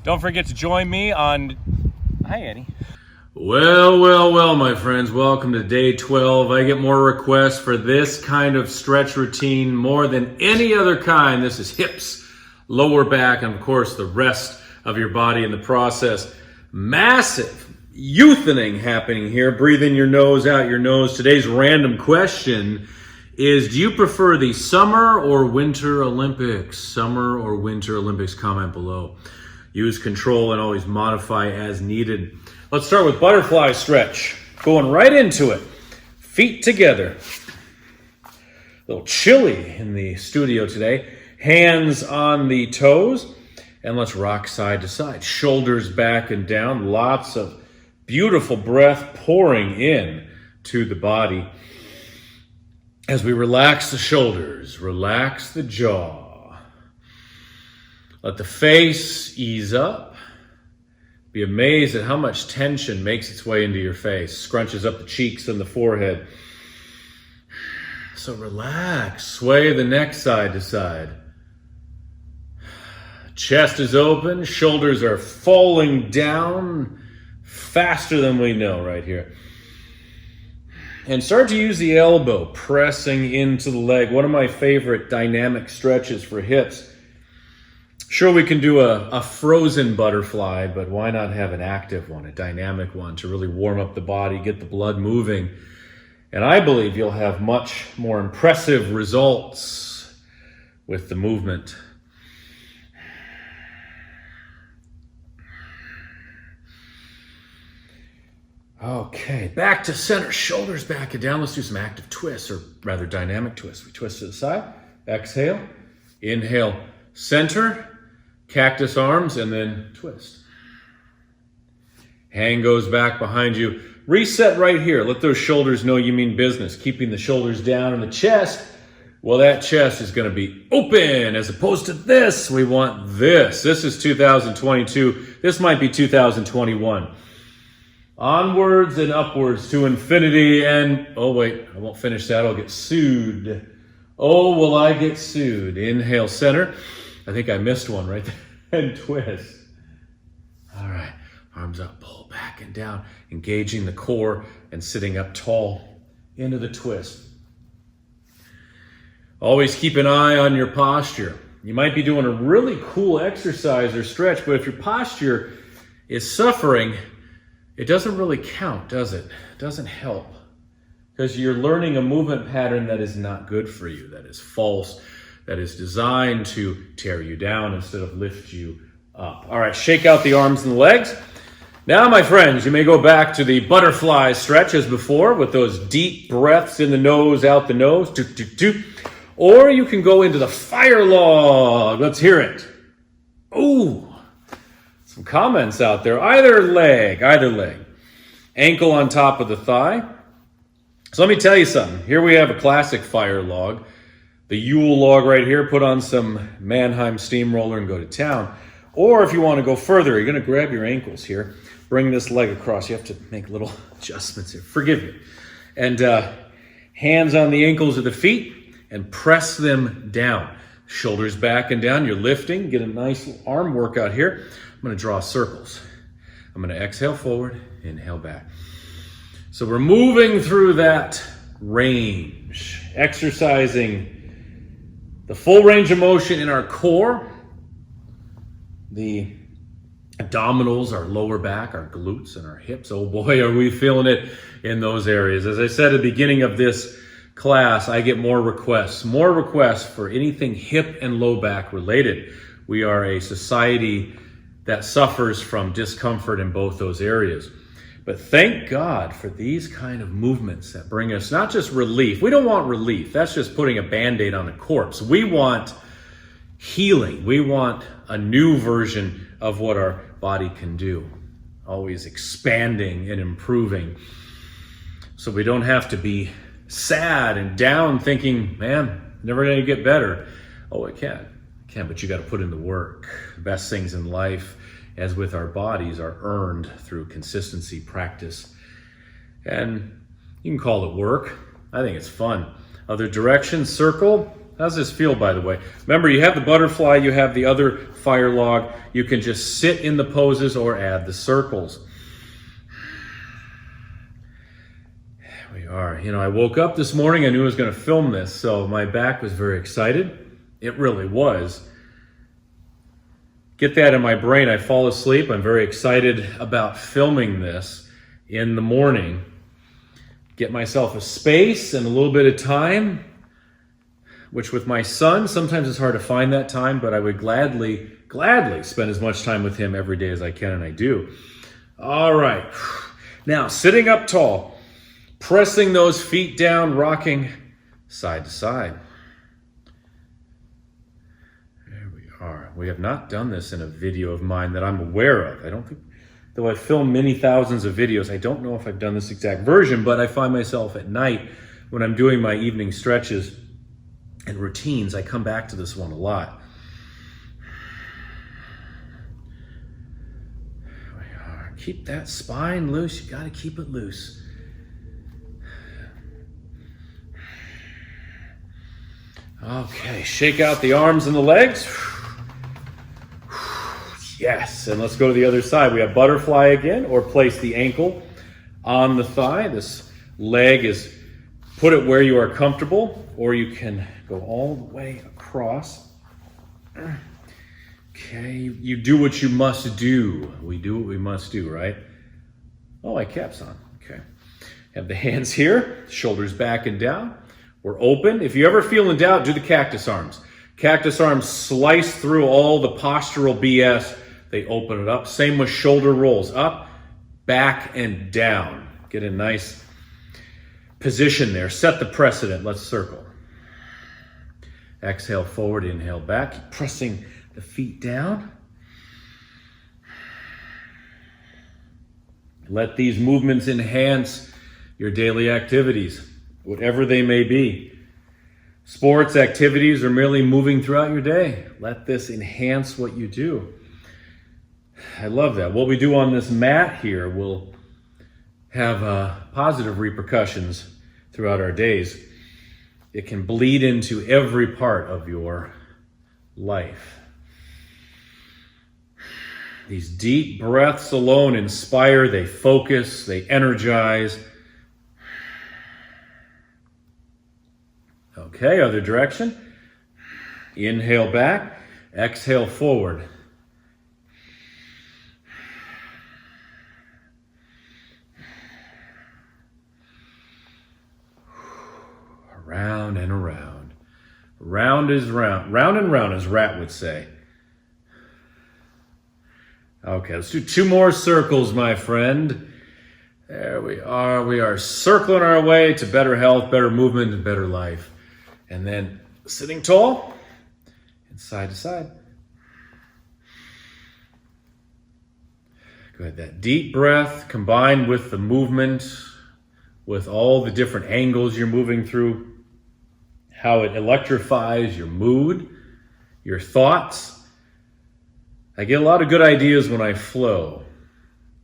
Don't forget to join me on... Hi, Annie. Well, my friends, welcome to day 12. I get more requests for this kind of stretch routine more than any other kind. This is hips, lower back, and of course the rest of your body in the process. Massive youthening happening here. Breathe in your nose, out your nose. Today's random question is, do you prefer the Summer or Winter Olympics? Summer or Winter Olympics? Comment below. Use control and always modify as needed. Let's start with butterfly stretch. Going right into it. Feet together. A little chilly in the studio today. Hands on the toes. And let's rock side to side. Shoulders back and down. Lots of beautiful breath pouring in to the body. As we relax the shoulders, relax the jaw. Let the face ease up. Be amazed at how much tension makes its way into your face, scrunches up the cheeks and the forehead. So relax, sway the neck side to side. Chest is open, shoulders are falling down faster than we know right here. And start to use the elbow, pressing into the leg. One of my favorite dynamic stretches for hips. Sure, we can do a frozen butterfly, but why not have an active one, a dynamic one, to really warm up the body, get the blood moving. And I believe you'll have much more impressive results with the movement. Okay, back to center, shoulders back and down. Let's do some active twists, or rather dynamic twists. We twist to the side, exhale, inhale, center, cactus arms, and then twist. Hand goes back behind you. Reset right here. Let those shoulders know you mean business. Keeping the shoulders down and the chest. Well, that chest is going to be open as opposed to this. We want this. This is 2022. This might be 2021. Onwards and upwards to infinity and... Oh, wait. I won't finish that. I'll get sued. Oh, will I get sued? Inhale, center. I think I missed one right there. And twist. All right. Arms up, pull back and down. Engaging the core and sitting up tall into the twist. Always keep an eye on your posture. You might be doing a really cool exercise or stretch, but if your posture is suffering, it doesn't really count, does it? It doesn't help. Because you're learning a movement pattern that is not good for you, that is false, that is designed to tear you down instead of lift you up. All right, shake out the arms and the legs. Now, my friends, you may go back to the butterfly stretch as before with those deep breaths in the nose, out the nose, toot, toot, toot. Or you can go into the fire log. Let's hear it. Ooh, some comments out there. Either leg. Ankle on top of the thigh. So let me tell you something. Here we have a classic fire log. The Yule log right here, put on some Mannheim steamroller and go to town. Or if you want to go further, you're going to grab your ankles here, bring this leg across. You have to make little adjustments here. Forgive me. And hands on the ankles of the feet and press them down. Shoulders back and down. You're lifting. Get a nice arm workout here. I'm going to draw circles. I'm going to exhale forward, inhale back. So we're moving through that range, exercising the full range of motion in our core, the abdominals, our lower back, our glutes, and our hips. Oh boy, are we feeling it in those areas. As I said at the beginning of this class, I get more requests for anything hip and low back related. We are a society that suffers from discomfort in both those areas. But thank God for these kind of movements that bring us not just relief. We don't want relief. That's just putting a Band-Aid on a corpse. We want healing. We want a new version of what our body can do. Always expanding and improving. So we don't have to be sad and down thinking, man, never going to get better. Oh, it can. But you got to put in the work. The best things in life, as with our bodies, are earned through consistency, practice. And you can call it work. I think it's fun. Other direction, circle. How's this feel, by the way? Remember, you have the butterfly, you have the other fire log. You can just sit in the poses or add the circles. There we are. You know, I woke up this morning, I knew I was going to film this, so my back was very excited. It really was. Get that in my brain. I fall asleep. I'm very excited about filming this in the morning. Get myself a space and a little bit of time, which with my son, sometimes it's hard to find that time, but I would gladly spend as much time with him every day as I can, and I do. All right. Now, sitting up tall, pressing those feet down, rocking side to side. There we are. We have not done this in a video of mine that I'm aware of. I don't think, though I've filmed many thousands of videos, I don't know if I've done this exact version, but I find myself at night when I'm doing my evening stretches and routines, I come back to this one a lot. There we are. Keep that spine loose. You got to keep it loose. Okay, shake out the arms and the legs. Yes, and let's go to the other side. We have butterfly again, or place the ankle on the thigh. This leg is, put it where you are comfortable, or you can go all the way across. Okay, you do what you must do. We do what we must do, right? Oh, I caps on. Okay. Have the hands here, shoulders back and down. We're open. If you ever feel in doubt, do the cactus arms. Cactus arms slice through all the postural BS. They open it up. Same with shoulder rolls. Up, back, and down. Get a nice position there. Set the precedent. Let's circle. Exhale forward, inhale back. Keep pressing the feet down. Let these movements enhance your daily activities, whatever they may be. Sports, activities, or merely moving throughout your day. Let this enhance what you do. I love that. What we do on this mat here will have positive repercussions throughout our days. It can bleed into every part of your life. These deep breaths alone inspire, they focus, they energize. Okay, other direction. Inhale back, exhale forward. Around and around. Round is round. Round and round, as Rat would say. Okay, let's do 2 more circles, my friend. There we are. We are circling our way to better health, better movement, and better life. And then sitting tall and side to side. Good. That deep breath combined with the movement, with all the different angles you're moving through, how it electrifies your mood, your thoughts. I get a lot of good ideas when I flow.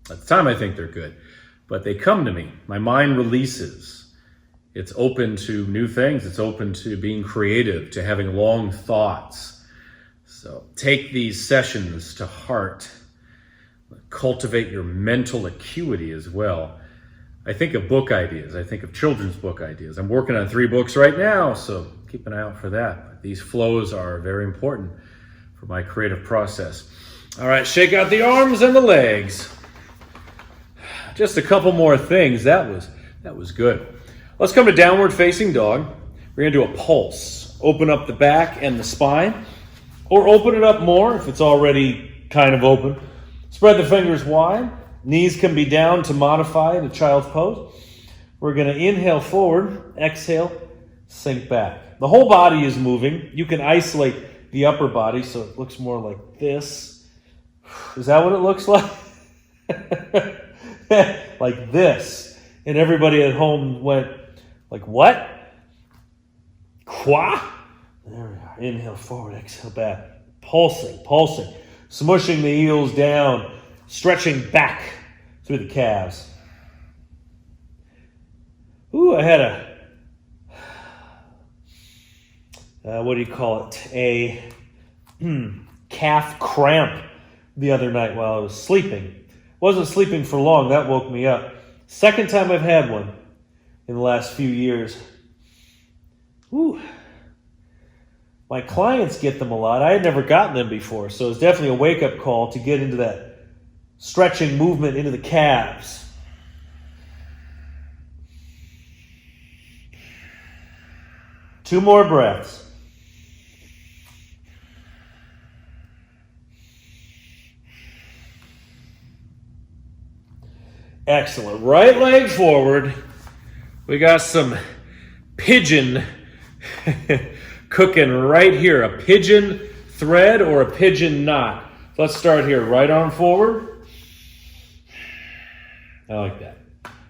At the time I think they're good, but they come to me. My mind releases. It's open to new things. It's open to being creative, to having long thoughts. So take these sessions to heart. Cultivate your mental acuity as well. I think of book ideas. I think of children's book ideas. I'm working on 3 books right now, so keep an eye out for that. These flows are very important for my creative process. All right, shake out the arms and the legs. Just a couple more things. That was good. Let's come to downward facing dog. We're gonna do a pulse. Open up the back and the spine, or open it up more if it's already kind of open. Spread the fingers wide. Knees can be down to modify the child's pose. We're going to inhale forward, exhale, sink back. The whole body is moving. You can isolate the upper body so it looks more like this. Is that what it looks like? Like this. And everybody at home went, like, what? Qua? There we are. Inhale forward, exhale back. Pulsing. Smushing the heels down. Stretching back through the calves. Ooh, I had what do you call it? A calf cramp the other night while I was sleeping. Wasn't sleeping for long. That woke me up. Second time I've had one in the last few years. Whew. My clients get them a lot. I had never gotten them before, so it's definitely a wake-up call to get into that stretching movement into the calves. Two more breaths. Excellent. Right leg forward. We got some pigeon cooking right here. A pigeon thread or a pigeon knot. Let's start here. Right arm forward. I like that.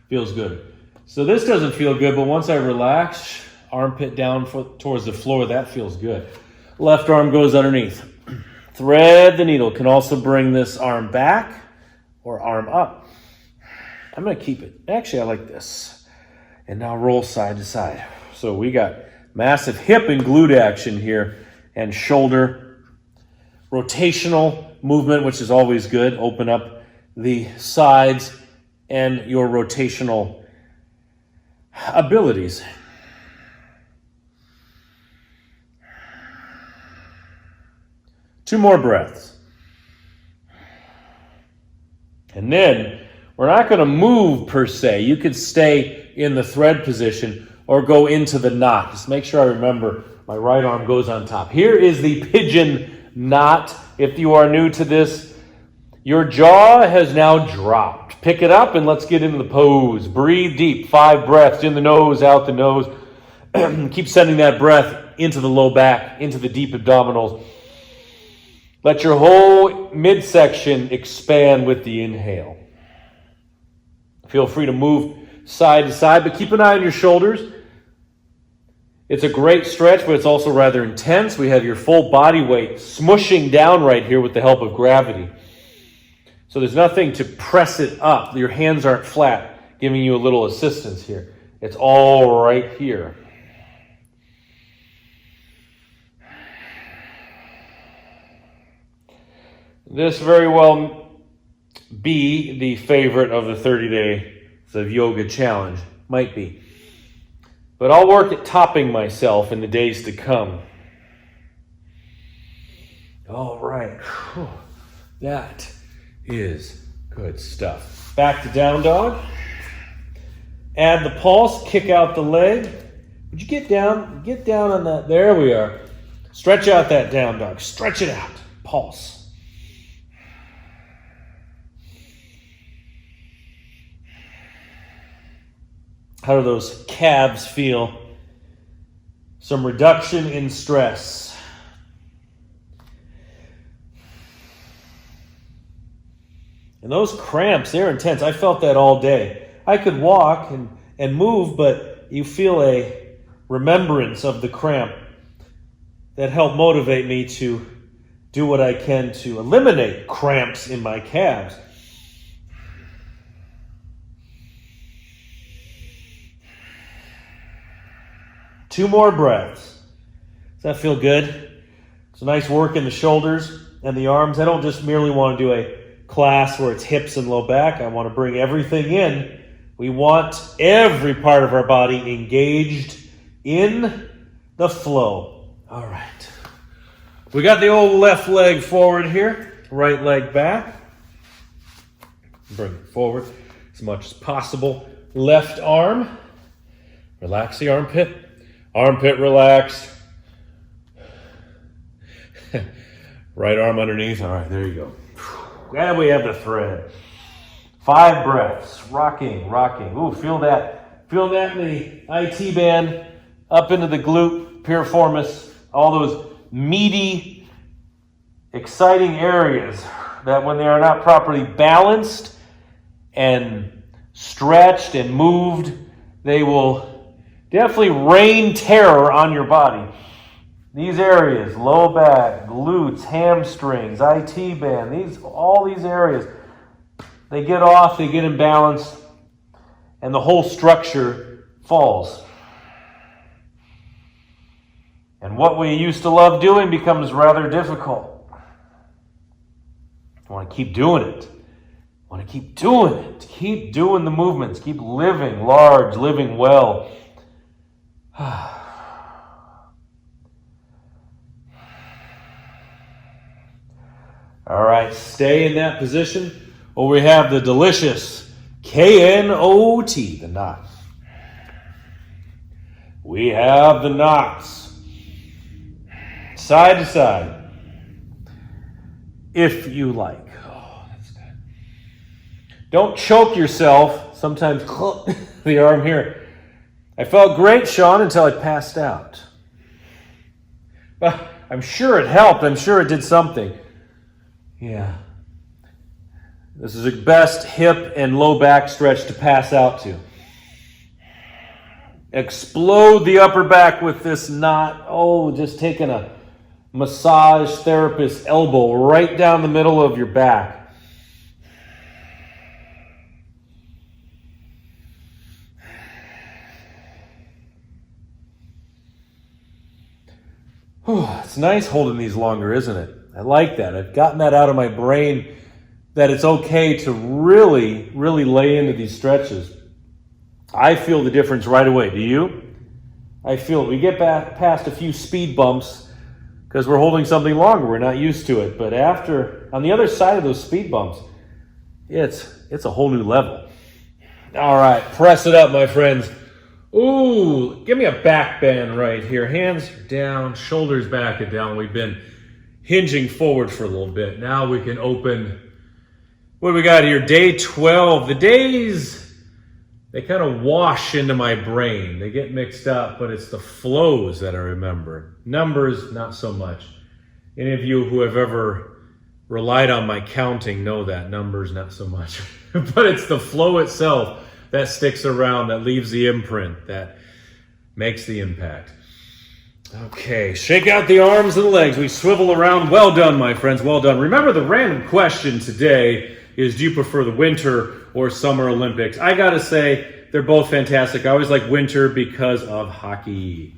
Feels good. So this doesn't feel good, but once I relax, armpit down towards the floor, that feels good. Left arm goes underneath. Thread the needle. Can also bring this arm back or arm up. I'm going to keep it. Actually, I like this. And now roll side to side. So we got massive hip and glute action here and shoulder. Rotational movement, which is always good. Open up the sides and your rotational abilities. Two more breaths. And then we're not going to move per se. You could stay in the thread position or go into the knot. Just make sure I remember my right arm goes on top. Here is the pigeon knot. If you are new to this, your jaw has now dropped. Pick it up and let's get into the pose. Breathe deep. 5 breaths in the nose, out the nose. Keep sending that breath into the low back, into the deep abdominals. Let your whole midsection expand with the inhale. Feel free to move side to side, but keep an eye on your shoulders. It's a great stretch, but it's also rather intense. We have your full body weight smushing down right here with the help of gravity. So there's nothing to press it up. Your hands aren't flat, giving you a little assistance here. It's all right here. This very well be the favorite of the 30 days of yoga challenge. Might be. But I'll work at topping myself in the days to come. All right. Whew. That is good stuff. Back to down dog. Add the pulse. Kick out the leg. Would you get down? Get down on that. There we are. Stretch out that down dog. Stretch it out. Pulse. How do those calves feel? Some reduction in stress. And those cramps, they're intense. I felt that all day. I could walk and move, but you feel a remembrance of the cramp that helped motivate me to do what I can to eliminate cramps in my calves. Two more breaths. Does that feel good? It's a nice work in the shoulders and the arms. I don't just merely want to do a class where it's hips and low back. I want to bring everything in. We want every part of our body engaged in the flow. All right. We got the old left leg forward here. Right leg back. Bring it forward as much as possible. Left arm. Relax the armpit. Armpit relaxed. Right arm underneath. All right, there you go. And we have the thread. 5 breaths. Rocking, rocking. Ooh, feel that. Feel that in the IT band. Up into the glute, piriformis. All those meaty, exciting areas that when they are not properly balanced and stretched and moved, they will definitely rain terror on your body. These areas, low back, glutes, hamstrings, IT band, all these areas, they get off, they get imbalanced, and the whole structure falls. And what we used to love doing becomes rather difficult. I want to keep doing it. I want to keep doing it. Keep doing the movements. Keep living large, living well. All right, stay in that position. Or we have the delicious K-N-O-T, the knot. We have the knots. Side to side. If you like. Oh, that's good. Don't choke yourself. Sometimes the arm here. I felt great, Sean, until I passed out. But I'm sure it helped. I'm sure it did something. Yeah. This is the best hip and low back stretch to pass out to. Explode the upper back with this knot. Oh, just taking a massage therapist elbow right down the middle of your back. It's nice holding these longer, isn't it? I like that. I've gotten that out of my brain, that it's okay to really, really lay into these stretches. I feel the difference right away. Do you? I feel it. We get back past a few speed bumps because we're holding something longer. We're not used to it. But after, on the other side of those speed bumps, it's a whole new level. All right, press it up, my friends. Ooh, give me a back bend right here. Hands down, shoulders back and down. We've been hinging forward for a little bit. Now we can open. What do we got here? Day 12. The days, they kind of wash into my brain. They get mixed up, but it's the flows that I remember. Numbers, not so much. Any of you who have ever relied on my counting know that. Numbers, not so much. But it's the flow itself that sticks around, that leaves the imprint, that makes the impact. Okay, shake out the arms and the legs. We swivel around. Well done, my friends, well done. Remember, the random question today is, do you prefer the Winter or Summer Olympics? I gotta say, they're both fantastic. I always like winter because of hockey.